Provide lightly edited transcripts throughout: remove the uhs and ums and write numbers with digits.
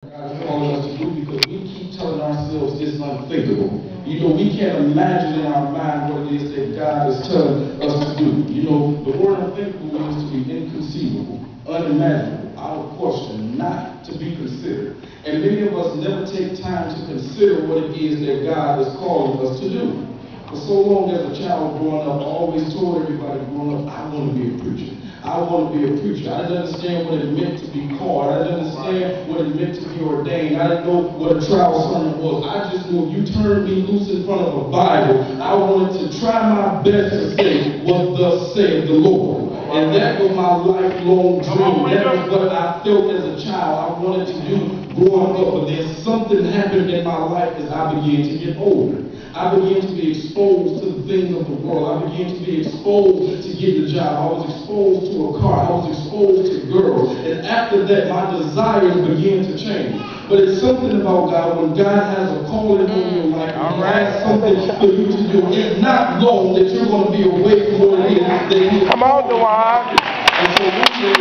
God is calling us to do because we keep telling ourselves it's unthinkable. We can't imagine in our mind what it is that God is telling us to do. The word unthinkable means to be inconceivable, unimaginable, out of question, not to be considered. And many of us never take time to consider what it is that God is calling us to do. For so long as a child growing up, I always told everybody growing up, I want to be a preacher. I want to be a preacher. I didn't understand what it meant to be called. I didn't understand what it meant to be ordained. I didn't know what a trial sermon was. I just knew if you turned me loose in front of a Bible, I wanted to try my best to say what thus saith the Lord. And that was my lifelong dream. That was what I felt as a child I wanted to do growing up. But then something happened in my life as I began to get older. I began to be exposed to the things of the world. I began to be exposed to get a job. I was exposed to a car. I was exposed to girls. And after that, my desires began to change. But it's something about God. When God has a calling on your life, He has something for you to do. It's not long that you're going to be away from what it is that He Come on, DeJuan. And so one day,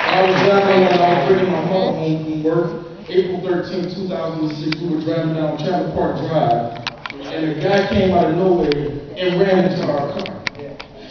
I was driving and I was bringing my mom home from work. April 13, 2006, we were driving down Chapel Park Drive, and a guy came out of nowhere and ran into our car.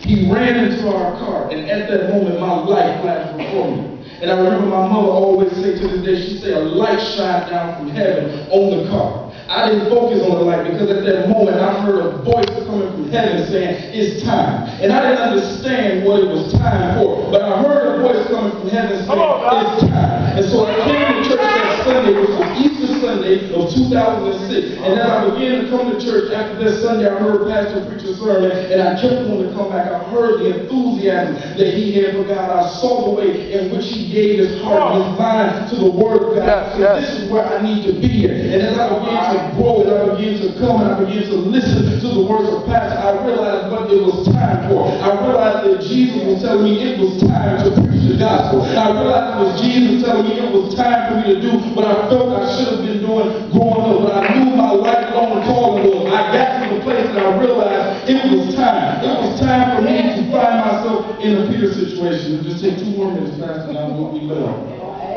He ran into our car, and at that moment, my life flashed before me. And I remember my mother always say to this day, she said, a light shined down from heaven on the car. I didn't focus on the light because at that moment I heard a voice coming from heaven saying, it's time. And I didn't understand what it was time for, but I heard a voice coming from heaven saying, it's time. And so I came to church that Sunday, which was Easter Sunday of 2006. And as I began to come to church after that Sunday, I heard Pastor preach a sermon, and I kept wanting to come back. I heard the enthusiasm that he had for God. I saw the way in which he gave his heart and his mind to the Word of God. So this is where I need to be at. And as I began to grow and I began to come and I began to listen to the words of Pastor, I realized what it was time for. I realized that Jesus was telling me it was time to preach the gospel. I realized it was Jesus telling me it was time for me to do what I felt I should have been doing growing up. But I knew my lifelong calling was. I got to the place that I realized it was time. It was time for me to find myself in a Peter situation. It'll just take 2 more minutes, Pastor, and I'm what we learn.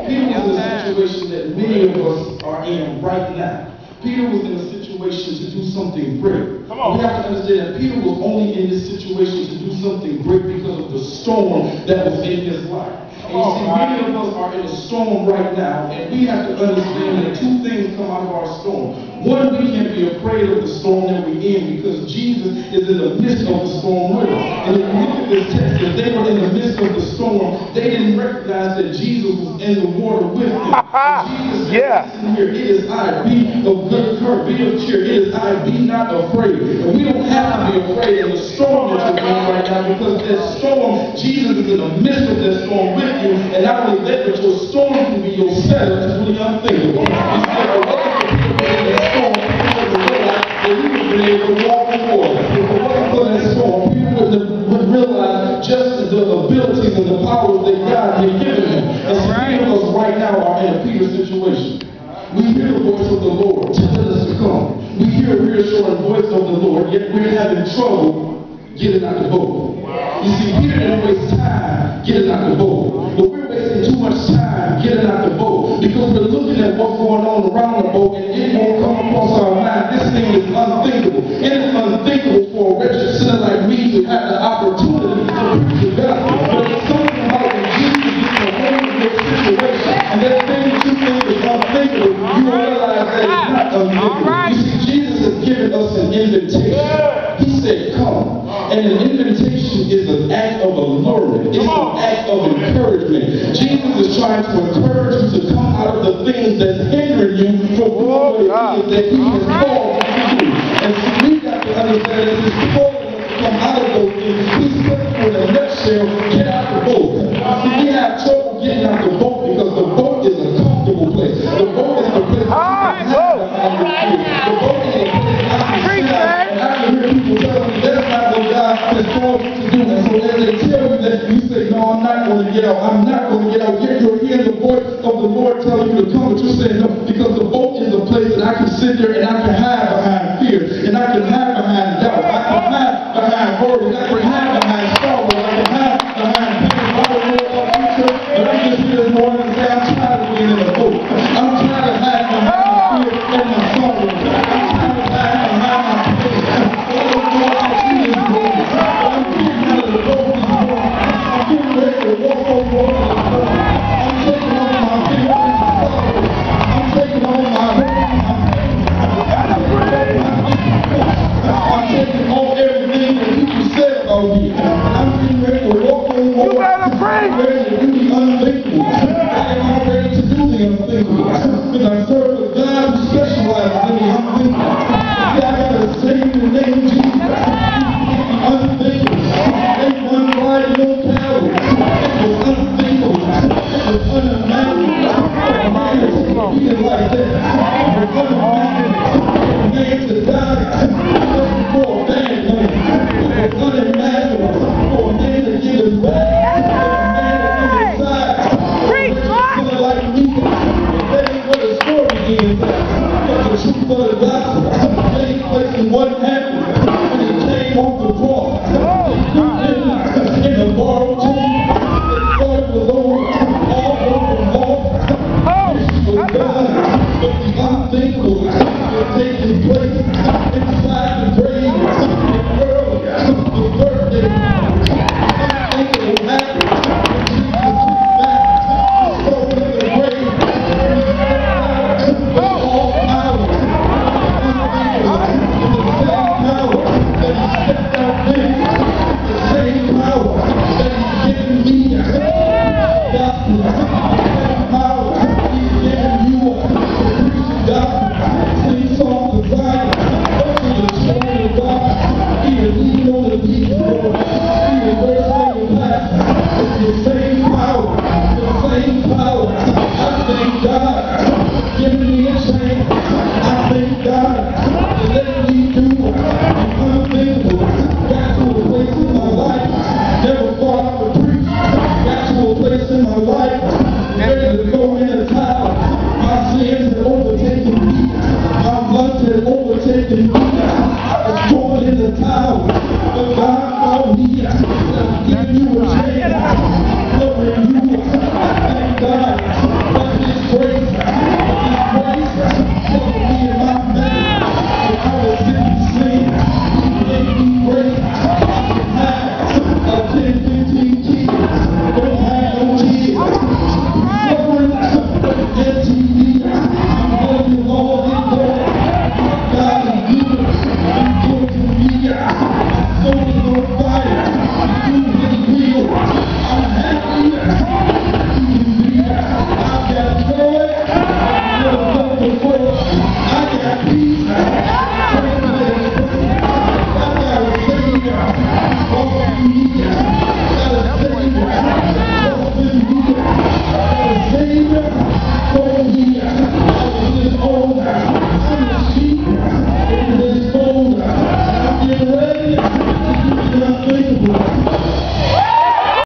Peter was in a situation that many of us are in right now. Peter was in a situation to do something great. We have to understand that Peter was only in this situation to do something great because of the storm that was in his life. And you see, many of us are in a storm right now, and we have to understand that 2 things come out of our storm. One, we can't be afraid of the storm that we're in because Jesus is in the midst of the storm with us. And if you look at this text, if they were in the midst of the storm, they didn't recognize that Jesus was in the water with them. Jesus said, listen here, it is I, be of good courage, be of cheer, it is I, be not afraid. And we don't have to be afraid of the storm that you're in right now because that storm, Jesus is in the midst of that storm with you. And not only that, but your storm can be your setup to do the unthinkable. He would have been able to walk on water. If it wasn't for that storm, people would realize just the abilities and the powers that God had given him. And so many of us right now are in a Peter situation. We hear the voice of the Lord telling us to come. We hear a reassuring voice of the Lord, yet we're having trouble getting out the boat. You see, Peter didn't waste time getting out the boat. But we're wasting too much time getting out the boat because we're looking at what's going on around the boat and it won't come across our mind. This thing is unthinkable. It is unthinkable for a wretched sinner like me to have the opportunity to preach the gospel. But it's something about when Jesus gets a hold of your situation and that thing that you think is unthinkable, you realize that it's not unthinkable. You see, Jesus has given us an invitation. He said, come. And an invitation is an act of allurement. It's an act of encouragement. Jesus is trying to encourage you to come out of the things that's hindering you from what it is that He has called you to do. And so we got to understand that He's calling us to come out of those things. He's saying in a nutshell, get out the boat. See, we have trouble getting out the boat because the boat is a comfortable place. The boat is the place that you can have behind your feet. The boat is a place that I can sit out and I can hear people telling me that's not what God has called you to do. And so as they tell you that, you say, no, I'm not going to get out. I'm not going to get out. Yet you're hearing the voice of the Lord telling you to come, but you're saying no, because the boat is a place that I can sit there and I can hide behind fear, and I can hide behind doubt, I can hide behind worry, I can hide behind sorrow, I can hide behind pain. I don't know about future, but I'm just here this morning and say I'm tired of being in the boat. unthinkable. Because I serve a God who specializes in the unthinkable. I gotta say the name of Jesus. Unthinkable. They run right no calories. It was unthinkable. It was unimaginable. A man to be like that. It was unimaginable. A man to die for a family. It was unimaginable for a man to give his back. Like me, that ain't what the story is. But the truth of the gospel takes place in what happened when he came off the cross. In the borrowed tomb, they thought it was over, all lost. She was done, but the unthinkable was taking place inside the grave. Early, the birthday, unthinkable happened. God, give me a chance.